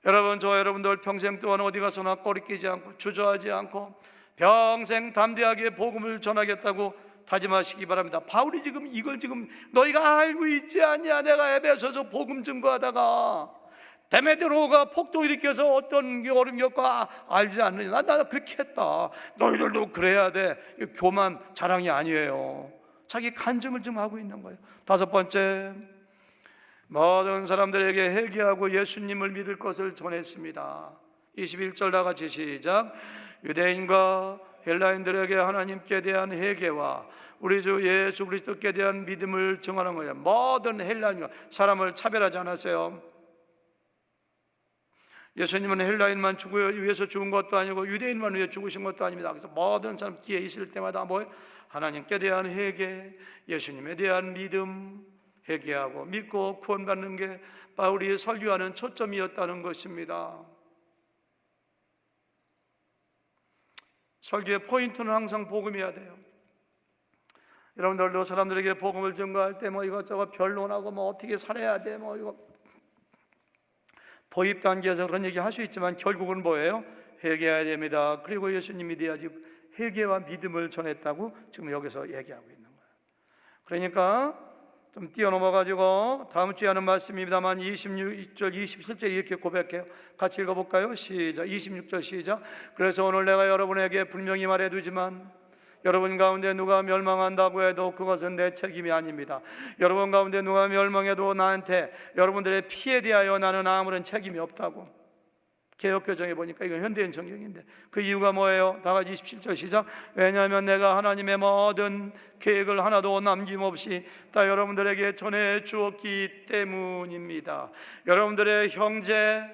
여러분, 저와 여러분들 평생 동안 어디 가서나 꺼리끼지 않고 주저하지 않고 평생 담대하게 복음을 전하겠다고 다짐하시기 바랍니다. 바울이 지금 이걸 지금 너희가 알고 있지 않냐, 내가 에베소서 복음 증거하다가 데메드로가 폭동 일으켜서 어떤 어려움 겪고 알지 않느냐, 나 그렇게 했다, 너희들도 그래야 돼. 교만, 자랑이 아니에요. 자기 간증을 좀 하고 있는 거예요. 다섯 번째, 모든 사람들에게 회개하고 예수님을 믿을 것을 전했습니다. 21절 다 같이 시작. 유대인과 헬라인들에게 하나님께 대한 회개와 우리 주 예수 그리스도께 대한 믿음을 증언한 거예요. 모든 헬라인과, 사람을 차별하지 않았어요. 예수님은 헬라인만 위해서 죽은 것도 아니고 유대인만 위해 죽으신 것도 아닙니다. 그래서 모든 사람 기회 있을 때마다 하나님께 대한 회개, 예수님에 대한 믿음, 회개하고 믿고 구원받는 게 바울이 설교하는 초점이었다는 것입니다. 설교의 포인트는 항상 복음이어야 돼요. 여러분들도 사람들에게 복음을 전가할 때 이것저것 변론하고 어떻게 살아야 돼 이거 도입 단계에서 그런 얘기 할 수 있지만 결국은 뭐예요? 회개해야 됩니다. 그리고 예수님이 돼야지. 회개와 믿음을 전했다고 지금 여기서 얘기하고 있는 거예요. 그러니까 좀 뛰어넘어가지고 다음 주에 하는 말씀입니다만 26절 27절 이렇게 고백해요. 같이 읽어볼까요? 시작. 26절 시작. 그래서 오늘 내가 여러분에게 분명히 말해두지만 여러분 가운데 누가 멸망한다고 해도 그것은 내 책임이 아닙니다. 여러분 가운데 누가 멸망해도 나한테, 여러분들의 피에 대하여 나는 아무런 책임이 없다고. 개역교정에 보니까 이건 현대인 성경인데, 그 이유가 뭐예요? 다 같이 27절 시작. 왜냐하면 내가 하나님의 모든 계획을 하나도 남김없이 다 여러분들에게 전해 주었기 때문입니다. 여러분들의 형제,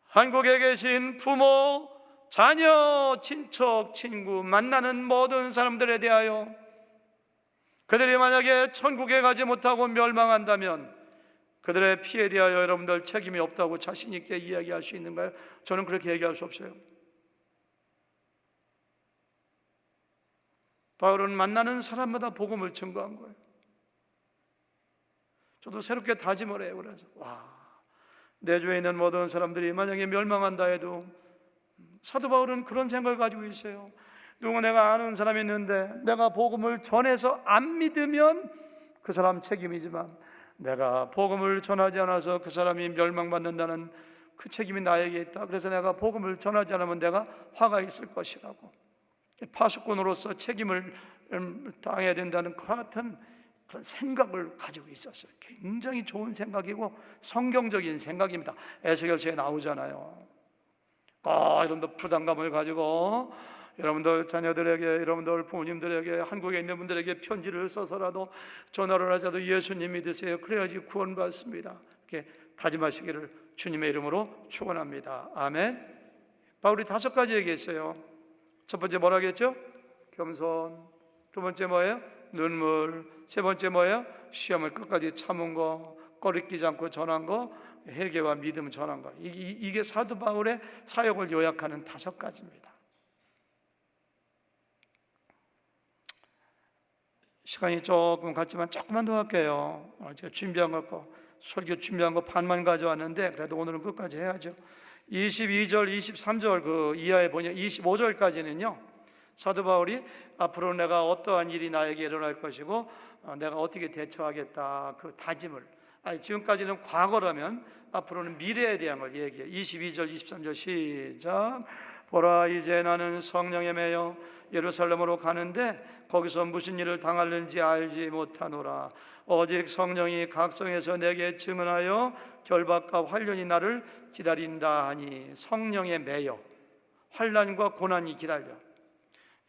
한국에 계신 부모, 자녀, 친척, 친구, 만나는 모든 사람들에 대하여 그들이 만약에 천국에 가지 못하고 멸망한다면 그들의 피에 대하여 여러분들 책임이 없다고 자신 있게 이야기할 수 있는가요? 저는 그렇게 얘기할 수 없어요. 바울은 만나는 사람마다 복음을 증거한 거예요. 저도 새롭게 다짐을 해요. 그래서 내 주위에 있는 모든 사람들이 만약에 멸망한다 해도, 사도 바울은 그런 생각을 가지고 있어요. 누구 내가 아는 사람이 있는데 내가 복음을 전해서 안 믿으면 그 사람 책임이지만 내가 복음을 전하지 않아서 그 사람이 멸망받는다는 그 책임이 나에게 있다. 그래서 내가 복음을 전하지 않으면 내가 화가 있을 것이라고, 파수꾼으로서 책임을 당해야 된다는 그 같은 그런 생각을 가지고 있었어요. 굉장히 좋은 생각이고 성경적인 생각입니다. 에스겔서에 나오잖아요. 이런 부담감을 가지고 여러분들 자녀들에게, 여러분들 부모님들에게, 한국에 있는 분들에게 편지를 써서라도 전화를 하자도 예수님 믿으세요. 그래야지 구원받습니다. 이렇게 다짐하시기를 주님의 이름으로 축원합니다. 아멘. 바울이 5가지 얘기했어요. 첫 번째 뭐라 했죠? 겸손. 두 번째 뭐예요? 눈물. 세 번째 뭐예요? 시험을 끝까지 참은 거, 꺼리끼지 않고 전한 거, 회개와 믿음 전한 거. 이게 사도 바울의 사역을 요약하는 5가지입니다. 시간이 조금 갔지만 조금만 더 할게요. 제가 준비한 거, 설교 준비한 거 반만 가져왔는데 그래도 오늘은 끝까지 해야죠. 22절, 23절 그 이하에 보니 25절까지는요, 사도 바울이 앞으로 내가 어떠한 일이 나에게 일어날 것이고 내가 어떻게 대처하겠다 그 다짐을, 지금까지는 과거라면 앞으로는 미래에 대한 걸 얘기해요. 22절, 23절 시작. 보라, 이제 나는 성령에 매여 예루살렘으로 가는데 거기서 무슨 일을 당하는지 알지 못하노라. 오직 성령이 각성에서 내게 증언하여 결박과 환련이 나를 기다린다 하니. 성령에 매여 환난과 고난이 기다려.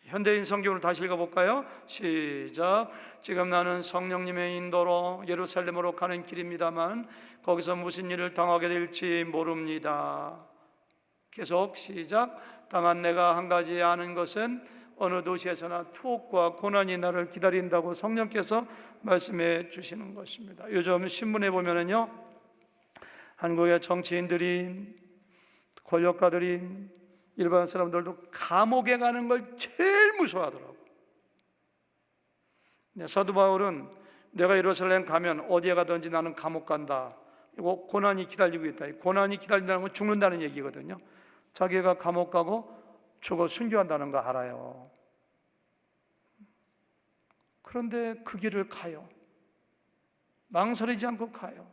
현대인 성경을 다시 읽어볼까요? 시작. 지금 나는 성령님의 인도로 예루살렘으로 가는 길입니다만 거기서 무슨 일을 당하게 될지 모릅니다. 계속 시작. 다만 내가 한 가지 아는 것은 어느 도시에서나 투옥과 고난이 나를 기다린다고 성령께서 말씀해 주시는 것입니다. 요즘 신문에 보면은요, 한국의 정치인들이, 권력가들이, 일반 사람들도 감옥에 가는 걸 제일 무서워하더라고. 사도 바울은 내가 예루살렘 가면 어디에 가든지 나는 감옥 간다, 이거 고난이 기다리고 있다. 고난이 기다린다는 건 죽는다는 얘기거든요. 자기가 감옥 가고 죽어 순교한다는 거 알아요. 그런데 그 길을 가요. 망설이지 않고 가요.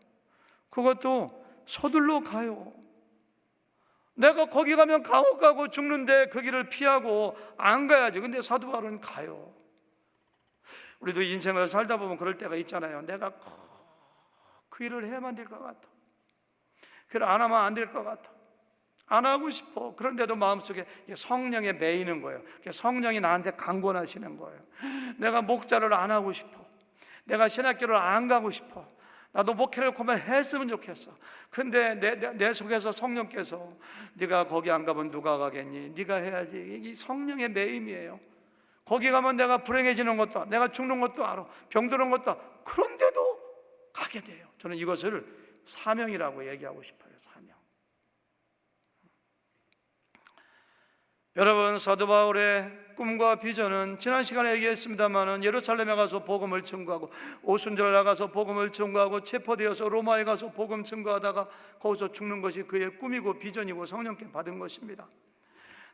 그것도 서둘러 가요. 내가 거기 가면 감옥 가고 죽는데 그 길을 피하고 안 가야지. 근데 사도 바울은 가요. 우리도 인생을 살다 보면 그럴 때가 있잖아요. 내가 그 일을 해야만 될 것 같아. 그걸 안 하면 안 될 것 같아. 안 하고 싶어. 그런데도 마음속에 성령에 매이는 거예요. 성령이 나한테 강권하시는 거예요. 내가 목자를 안 하고 싶어. 내가 신학교를 안 가고 싶어. 나도 목회를 그만했으면 좋겠어. 근데 내 속에서 성령께서 네가 거기 안 가면 누가 가겠니? 네가 해야지. 이 성령의 매임이에요. 거기 가면 내가 불행해지는 것도, 내가 죽는 것도 알아, 병드는 것도 알아. 그런데도 가게 돼요. 저는 이것을 사명이라고 얘기하고 싶어요. 사명. 여러분, 사도 바울의 꿈과 비전은 지난 시간에 얘기했습니다마는 예루살렘에 가서 복음을 증거하고, 오순절 나가서 복음을 증거하고, 체포되어서 로마에 가서 복음 증거하다가 거기서 죽는 것이 그의 꿈이고 비전이고 성령께 받은 것입니다.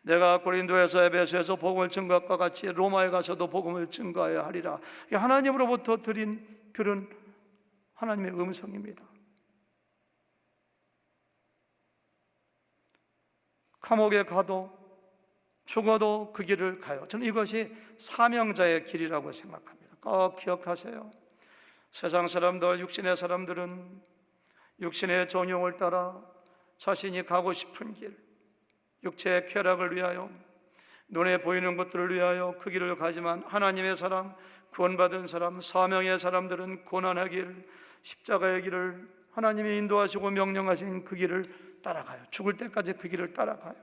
내가 고린도에서 에베소에서 복음을 증거한 것 같이 로마에 가서도 복음을 증거하여야 하리라. 하나님으로부터 들은 하나님의 음성입니다. 감옥에 가도 죽어도 그 길을 가요. 저는 이것이 사명자의 길이라고 생각합니다. 꼭 기억하세요. 세상 사람들, 육신의 사람들은 육신의 정욕을 따라 자신이 가고 싶은 길, 육체의 쾌락을 위하여, 눈에 보이는 것들을 위하여 그 길을 가지만 하나님의 사람, 구원받은 사람, 사명의 사람들은 고난의 길, 십자가의 길을, 하나님이 인도하시고 명령하신 그 길을 따라가요. 죽을 때까지 그 길을 따라가요.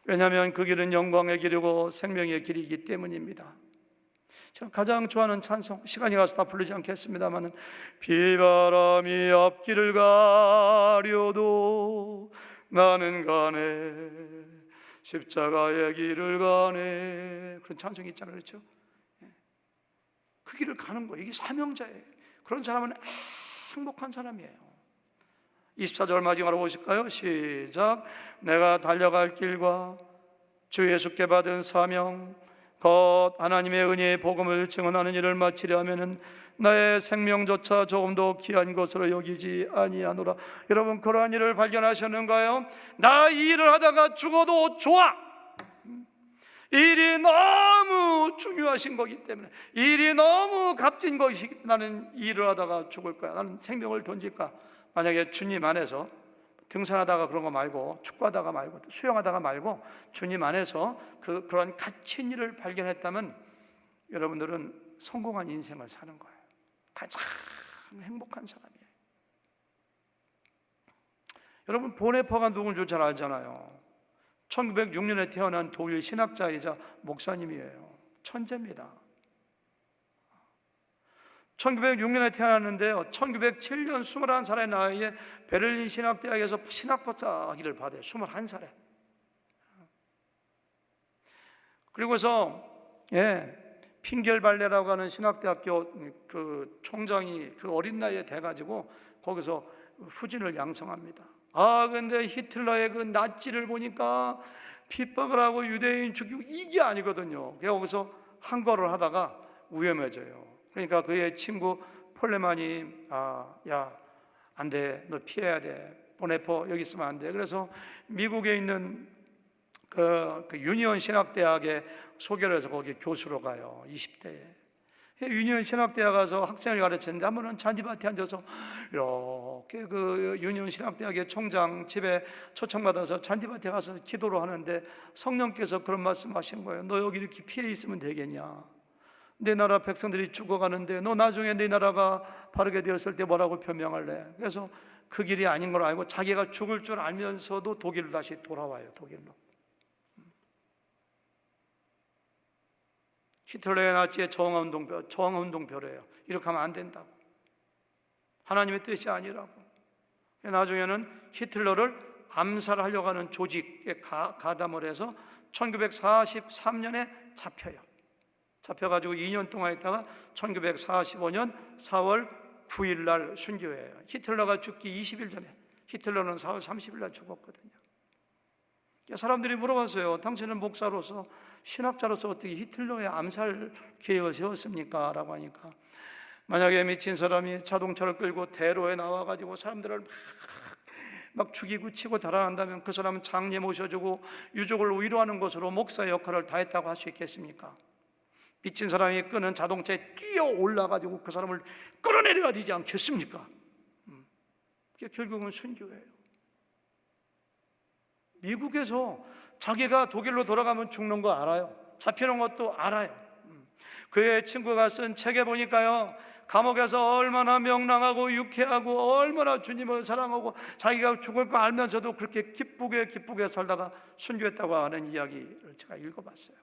왜냐하면 그 길은 영광의 길이고 생명의 길이기 때문입니다. 제가 가장 좋아하는 찬송, 시간이 가서 다 부르지 않겠습니다만, 비바람이 앞길을 가려도 나는 가네, 십자가의 길을 가네, 그런 찬송이 있잖아요. 그렇죠? 그 길을 가는 거예요. 이게 사명자예요. 그런 사람은 행복한 사람이에요. 24절 마지막으로 보실까요? 시작. 내가 달려갈 길과 주 예수께 받은 사명, 곧 하나님의 은혜의 복음을 증언하는 일을 마치려 하면은 나의 생명조차 조금도 귀한 것으로 여기지 아니하노라. 여러분, 그러한 일을 발견하셨는가요? 나 이 일을 하다가 죽어도 좋아. 이 일이 너무 중요하신 거기 때문에, 이 일이 너무 값진 것이기 때문에 나는 이 일을 하다가 죽을 거야. 나는 생명을 던질까? 만약에 주님 안에서 등산하다가 그런 거 말고, 축구하다가 말고, 수영하다가 말고 주님 안에서 그런 갇힌 일을 발견했다면 여러분들은 성공한 인생을 사는 거예요. 가장 행복한 사람이에요. 여러분, 보네퍼가 누군지 잘 알잖아요. 1906년에 태어난 독일 신학자이자 목사님이에요. 천재입니다. 1906년에 태어났는데요, 1907년 21살의 나이에 베를린 신학대학에서 신학박사 학위를 받아요. 21살에. 그리고서 핑겔발레라고 하는 신학대학교 그 총장이 그 어린 나이에 돼가지고 거기서 후진을 양성합니다. 근데 히틀러의 그 나치를 보니까 핍박을 하고 유대인 죽이고 이게 아니거든요. 거기서 항거를 하다가 위험해져요. 그러니까 그의 친구 폴레만이 야, 안 돼, 너 피해야 돼, 보네퍼 여기 있으면 안 돼. 그래서 미국에 있는 그 유니온 신학대학에 소개를 해서 거기 교수로 가요. 20대에 유니온 신학대학 가서 학생을 가르쳤는데, 한 번은 잔디밭에 앉아서 이렇게 그 유니온 신학대학의 총장 집에 초청받아서 잔디밭에 가서 기도를 하는데 성령께서 그런 말씀하신 거예요. 너 여기 이렇게 피해 있으면 되겠냐? 내 나라 백성들이 죽어가는데 너 나중에 내 나라가 바르게 되었을 때 뭐라고 변명할래? 그래서 그 길이 아닌 걸 알고 자기가 죽을 줄 알면서도 독일로 다시 돌아와요. 독일로. 히틀러의 나치의 저항운동표래요. 이렇게 하면 안 된다고, 하나님의 뜻이 아니라고. 나중에는 히틀러를 암살하려고 하는 조직에 가담을 해서 1943년에 잡혀요. 잡혀가지고 2년 동안 있다가 1945년 4월 9일 날 순교해요. 히틀러가 죽기 20일 전에, 히틀러는 4월 30일 날 죽었거든요. 사람들이 물어봤어요. 당신은 목사로서, 신학자로서 어떻게 히틀러의 암살 계획을 세웠습니까? 라고 하니까, 만약에 미친 사람이 자동차를 끌고 대로에 나와가지고 사람들을 막 죽이고 치고 달아난다면 그 사람은 장례 모셔주고 유족을 위로하는 것으로 목사의 역할을 다했다고 할 수 있겠습니까? 미친 사람이 끄는 자동차에 뛰어 올라가지고 그 사람을 끌어내려야 되지 않겠습니까? 그게 결국은 순교예요. 미국에서 자기가 독일로 돌아가면 죽는 거 알아요. 잡히는 것도 알아요. 그의 친구가 쓴 책에 보니까요, 감옥에서 얼마나 명랑하고 유쾌하고 얼마나 주님을 사랑하고 자기가 죽을 거 알면서도 그렇게 기쁘게 살다가 순교했다고 하는 이야기를 제가 읽어봤어요.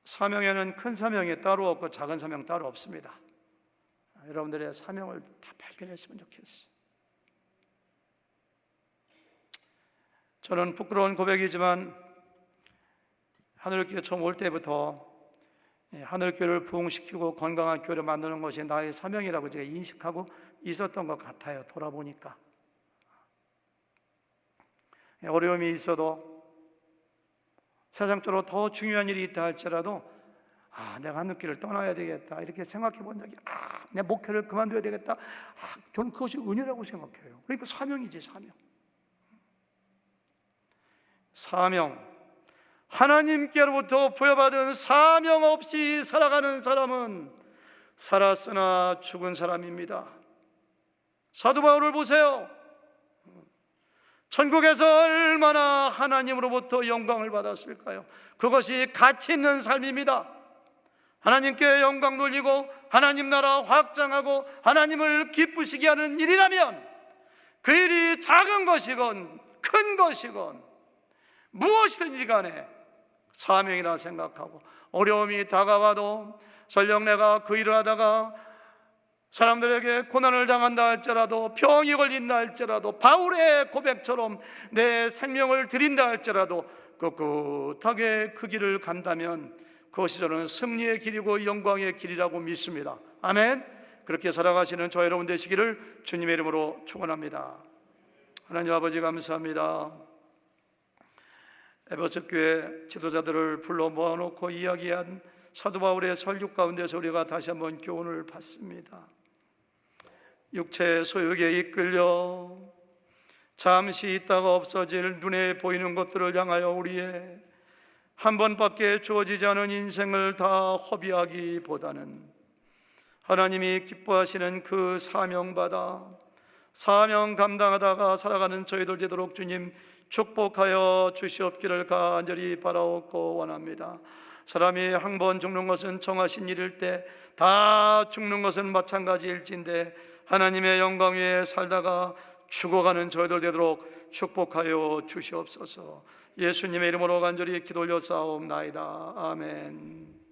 사명에는 큰 사명이 따로 없고 작은 사명 따로 없습니다. 여러분들의 사명을 다 발견했으면 좋겠어요. 저는 부끄러운 고백이지만 하늘교회 처음 올 때부터 하늘교회를 부흥시키고 건강한 교회를 만드는 것이 나의 사명이라고 제가 인식하고 있었던 것 같아요. 돌아보니까 어려움이 있어도 세상적으로 더 중요한 일이 있다 할지라도 내가 하늘교회를 떠나야 되겠다 이렇게 생각해 본 적이, 내 목회를 그만둬야 되겠다, 저는 그것이 은혜라고 생각해요. 그러니까 사명이지, 사명. 하나님께로부터 부여받은 사명 없이 살아가는 사람은 살았으나 죽은 사람입니다. 사도 바울을 보세요. 천국에서 얼마나 하나님으로부터 영광을 받았을까요? 그것이 가치 있는 삶입니다. 하나님께 영광 돌리고 하나님 나라 확장하고 하나님을 기쁘시게 하는 일이라면 그 일이 작은 것이건 큰 것이건 무엇이든지 간에 사명이라 생각하고, 어려움이 다가와도 설령 내가 그 일을 하다가 사람들에게 고난을 당한다 할지라도, 병이 걸린다 할지라도, 바울의 고백처럼 내 생명을 드린다 할지라도 꿋꿋하게 그 길을 간다면 그것이 저는 승리의 길이고 영광의 길이라고 믿습니다. 아멘. 그렇게 살아가시는 저 여러분 되시기를 주님의 이름으로 축원합니다. 하나님 아버지 감사합니다. 에베소 교회 지도자들을 불러 모아놓고 이야기한 사도 바울의 설교 가운데서 우리가 다시 한번 교훈을 받습니다. 육체의 소욕에 이끌려 잠시 있다가 없어질 눈에 보이는 것들을 향하여 우리의 한 번밖에 주어지지 않은 인생을 다 허비하기보다는 하나님이 기뻐하시는 그 사명받아 사명 감당하다가 살아가는 저희들 되도록 주님 축복하여 주시옵기를 간절히 바라옵고 원합니다. 사람이 한 번 죽는 것은 정하신 일일 때 다 죽는 것은 마찬가지일진데 하나님의 영광 위에 살다가 죽어가는 저희들 되도록 축복하여 주시옵소서. 예수님의 이름으로 간절히 기도 올려 싸움나이다. 아멘.